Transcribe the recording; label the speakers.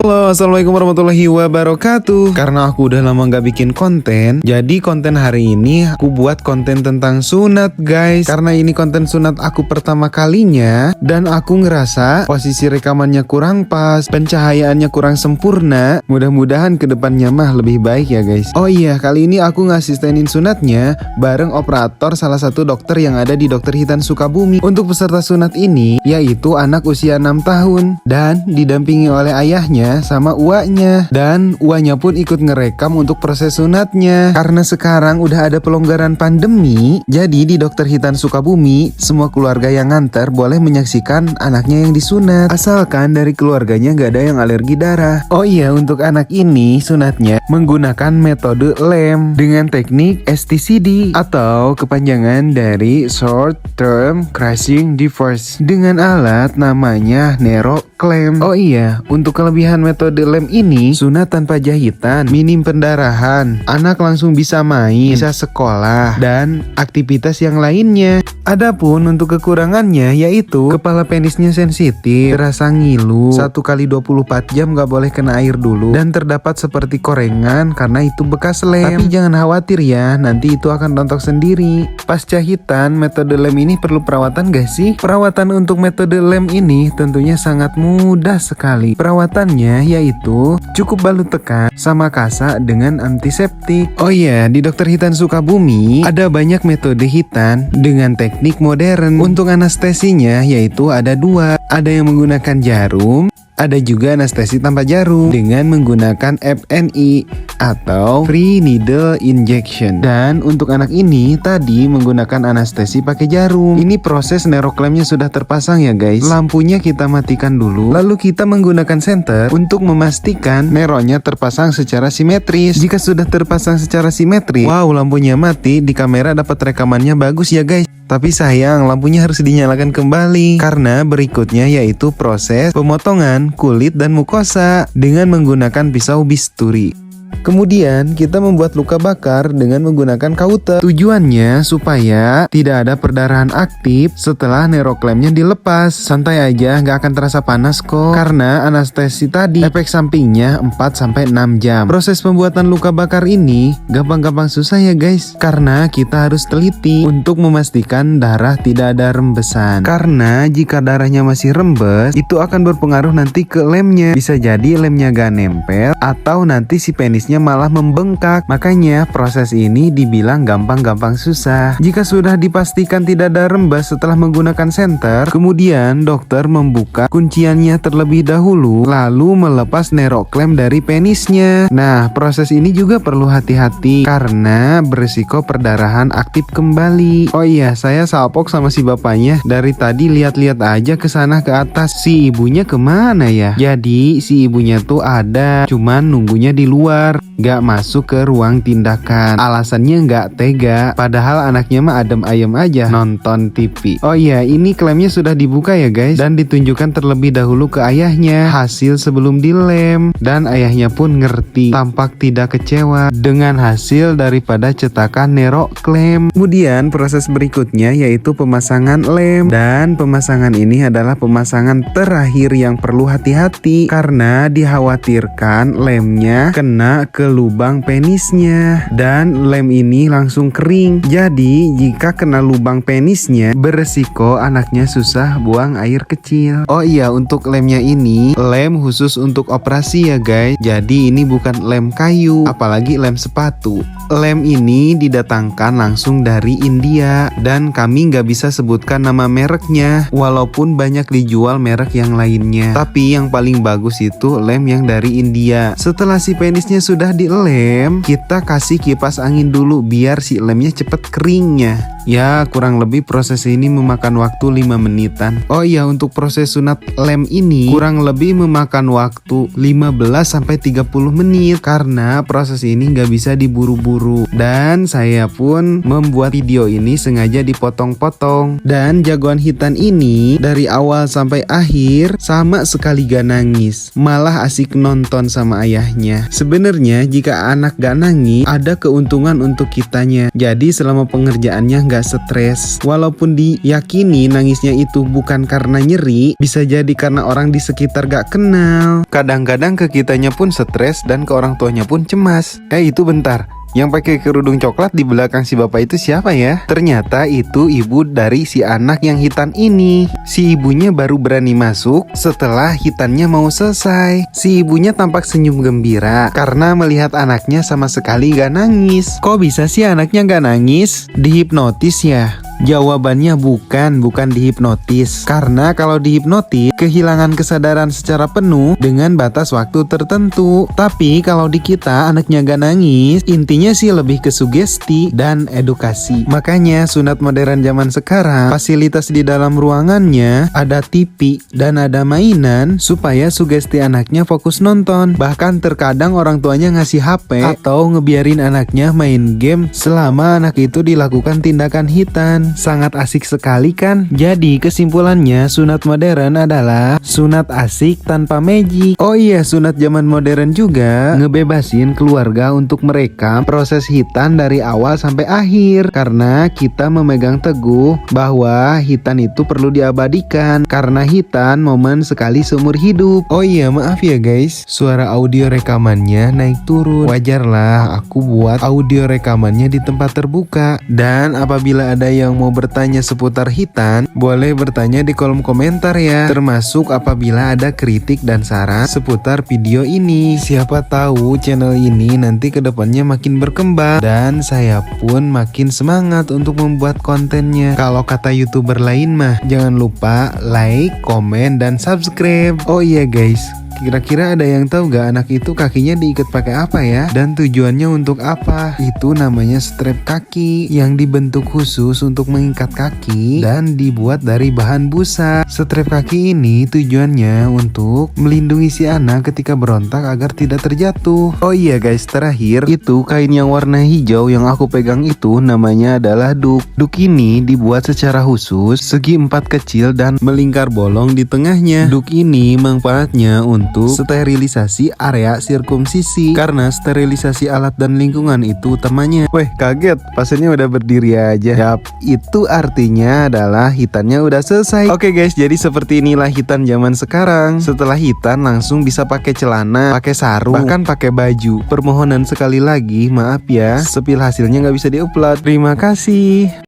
Speaker 1: Halo, assalamualaikum warahmatullahi wabarakatuh. Karena aku udah lama gak bikin konten, jadi konten hari ini aku buat konten tentang sunat guys. Karena ini konten sunat aku pertama kalinya, dan aku ngerasa posisi rekamannya kurang pas, pencahayaannya kurang sempurna. Mudah-mudahan kedepannya mah lebih baik ya guys. Oh iya, kali ini aku ngasistenin sunatnya bareng operator salah satu dokter yang ada di Dokter Hitan Sukabumi. Untuk peserta sunat ini yaitu anak usia 6 tahun dan didampingi oleh ayahnya sama uaknya, dan uaknya pun ikut ngerekam untuk proses sunatnya. Karena sekarang udah ada pelonggaran pandemi, jadi di Dokter Hitan Sukabumi semua keluarga yang nganter boleh menyaksikan anaknya yang disunat, asalkan dari keluarganya gak ada yang alergi darah. Oh iya, untuk anak ini sunatnya menggunakan metode lem dengan teknik STCD atau kepanjangan dari Short Term Crushing Device dengan alat namanya NeuroClam. Oh iya, untuk kelebihan metode lem ini, sunat tanpa jahitan, minim pendarahan, anak langsung bisa main, bisa sekolah, dan aktivitas yang lainnya. Adapun untuk kekurangannya yaitu kepala penisnya sensitif, terasa ngilu, 1 kali 24 jam gak boleh kena air dulu, dan terdapat seperti korengan karena itu bekas lem. Tapi jangan khawatir ya, nanti itu akan rontok sendiri. Pas jahitan, metode lem ini perlu perawatan gak sih? Perawatan untuk metode lem ini tentunya sangat mudah sekali. Perawatannya yaitu cukup balut tekan sama kasa dengan antiseptik. Oh iya, di Dokter Hitan Sukabumi ada banyak metode hitan dengan teknik modern. Untuk anestesinya yaitu ada 2. Ada yang menggunakan jarum, ada juga anestesi tanpa jarum dengan menggunakan FNI atau Free Needle Injection. Dan untuk anak ini tadi menggunakan anestesi pakai jarum. Ini proses NeuroClamnya sudah terpasang ya guys. Lampunya kita matikan dulu, lalu kita menggunakan senter untuk memastikan neuronya terpasang secara simetris. Jika sudah terpasang secara simetris, wow, lampunya mati, di kamera dapat rekamannya bagus ya guys. Tapi sayang, lampunya harus dinyalakan kembali karena berikutnya yaitu proses pemotongan kulit dan mukosa dengan menggunakan pisau bisturi. Kemudian kita membuat luka bakar dengan menggunakan kauter. Tujuannya supaya tidak ada perdarahan aktif setelah NeuroClamnya dilepas. Santai aja, gak akan terasa panas kok. Karena anestesi tadi efek sampingnya 4-6 jam. Proses pembuatan luka bakar ini gampang-gampang susah ya guys. Karena kita harus teliti untuk memastikan darah tidak ada rembesan. Karena jika darahnya masih rembes, itu akan berpengaruh nanti ke lemnya. Bisa jadi lemnya gak nempel atau nanti si penisnya malah membengkak. Makanya proses ini dibilang gampang-gampang susah. Jika sudah dipastikan tidak ada rembes setelah menggunakan senter, kemudian dokter membuka kunciannya terlebih dahulu, lalu melepas NeuroClam dari penisnya. Nah, proses ini juga perlu hati-hati karena berisiko perdarahan aktif kembali. Oh iya, saya salpok sama si bapaknya. Dari tadi lihat-lihat aja ke sana ke atas. Si ibunya kemana ya? Jadi si ibunya tuh ada, cuman nunggunya di luar, gak masuk ke ruang tindakan. Alasannya gak tega, padahal anaknya mah adem ayem aja nonton TV. Oh iya, ini klemnya sudah dibuka ya guys, dan ditunjukkan terlebih dahulu ke ayahnya hasil sebelum dilem, dan ayahnya pun ngerti, tampak tidak kecewa dengan hasil daripada cetakan NeuroClam. Kemudian proses berikutnya yaitu pemasangan lem, dan pemasangan ini adalah pemasangan terakhir yang perlu hati-hati karena dikhawatirkan lemnya kena ke lubang penisnya dan lem ini langsung kering. Jadi jika kena lubang penisnya, beresiko anaknya susah buang air kecil. Oh iya, untuk lemnya ini lem khusus untuk operasi ya guys. Jadi ini bukan lem kayu, apalagi lem sepatu. Lem ini didatangkan langsung dari India dan kami nggak bisa sebutkan nama mereknya, walaupun banyak dijual merek yang lainnya. Tapi yang paling bagus itu lem yang dari India. Setelah si penisnya sudah dilem, kita kasih kipas angin dulu biar si lemnya cepet keringnya. Ya, kurang lebih proses ini memakan waktu 5 menitan. Oh iya, untuk proses sunat lem ini kurang lebih memakan waktu 15-30 menit karena proses ini nggak bisa diburu-buru. Dan saya pun membuat video ini sengaja dipotong-potong. Dan jagoan hitan ini dari awal sampai akhir sama sekali gak nangis, malah asik nonton sama ayahnya. Sebenarnya jika anak gak nangis, ada keuntungan untuk kitanya. Jadi selama pengerjaannya gak stres. Walaupun diyakini nangisnya itu bukan karena nyeri, bisa jadi karena orang di sekitar gak kenal. Kadang-kadang ke kitanya pun stres dan ke orang tuanya pun cemas. Itu bentar, yang pakai kerudung coklat di belakang si bapak itu siapa ya? Ternyata itu ibu dari si anak yang hitan ini. Si ibunya baru berani masuk setelah hitannya mau selesai. Si ibunya tampak senyum gembira karena melihat anaknya sama sekali gak nangis. Kok bisa sih anaknya gak nangis? Dihipnotis ya? Jawabannya bukan dihipnotis. Karena kalau dihipnotis, kehilangan kesadaran secara penuh dengan batas waktu tertentu. Tapi kalau di kita anaknya gak nangis, intinya sih lebih ke sugesti dan edukasi. Makanya sunat modern zaman sekarang, fasilitas di dalam ruangannya ada TV dan ada mainan supaya sugesti anaknya fokus nonton. Bahkan terkadang orang tuanya ngasih HP atau ngebiarin anaknya main game selama anak itu dilakukan tindakan hitan. Sangat asik sekali kan? Jadi kesimpulannya sunat modern adalah sunat asik tanpa magic. Oh iya, sunat zaman modern juga ngebebasin keluarga untuk merekam proses hitan dari awal sampai akhir. Karena kita memegang teguh bahwa hitan itu perlu diabadikan. Karena hitan momen sekali seumur hidup. Oh iya, maaf ya guys, suara audio rekamannya naik turun. Wajarlah aku buat audio rekamannya di tempat terbuka. Dan apabila ada yang mau bertanya seputar hitan, boleh bertanya di kolom komentar ya. Termasuk apabila ada kritik dan saran seputar video ini. Siapa tahu channel ini nanti kedepannya makin berkembang dan saya pun makin semangat untuk membuat kontennya. Kalau kata YouTuber lain mah, jangan lupa like, komen, dan subscribe. Oh iya guys, kira-kira ada yang tahu gak anak itu kakinya diikat pakai apa ya? Dan tujuannya untuk apa? Itu namanya strap kaki yang dibentuk khusus untuk mengikat kaki dan dibuat dari bahan busa. Strap kaki ini tujuannya untuk melindungi si anak ketika berontak agar tidak terjatuh. Oh iya guys, terakhir itu kain yang warna hijau yang aku pegang itu namanya adalah duk. Duk ini dibuat secara khusus, segi 4 kecil dan melingkar bolong di tengahnya. Duk ini manfaatnya untuk sterilisasi area sirkumsisi karena sterilisasi alat dan lingkungan itu utamanya. Weh, kaget, pasiennya udah berdiri aja. Yap, itu artinya adalah hitannya udah selesai. Oke guys, jadi seperti inilah hitan zaman sekarang. Setelah hitan langsung bisa pakai celana, pakai sarung, bahkan pakai baju. Permohonan sekali lagi, maaf ya, sepil hasilnya nggak bisa diupload. Terima kasih.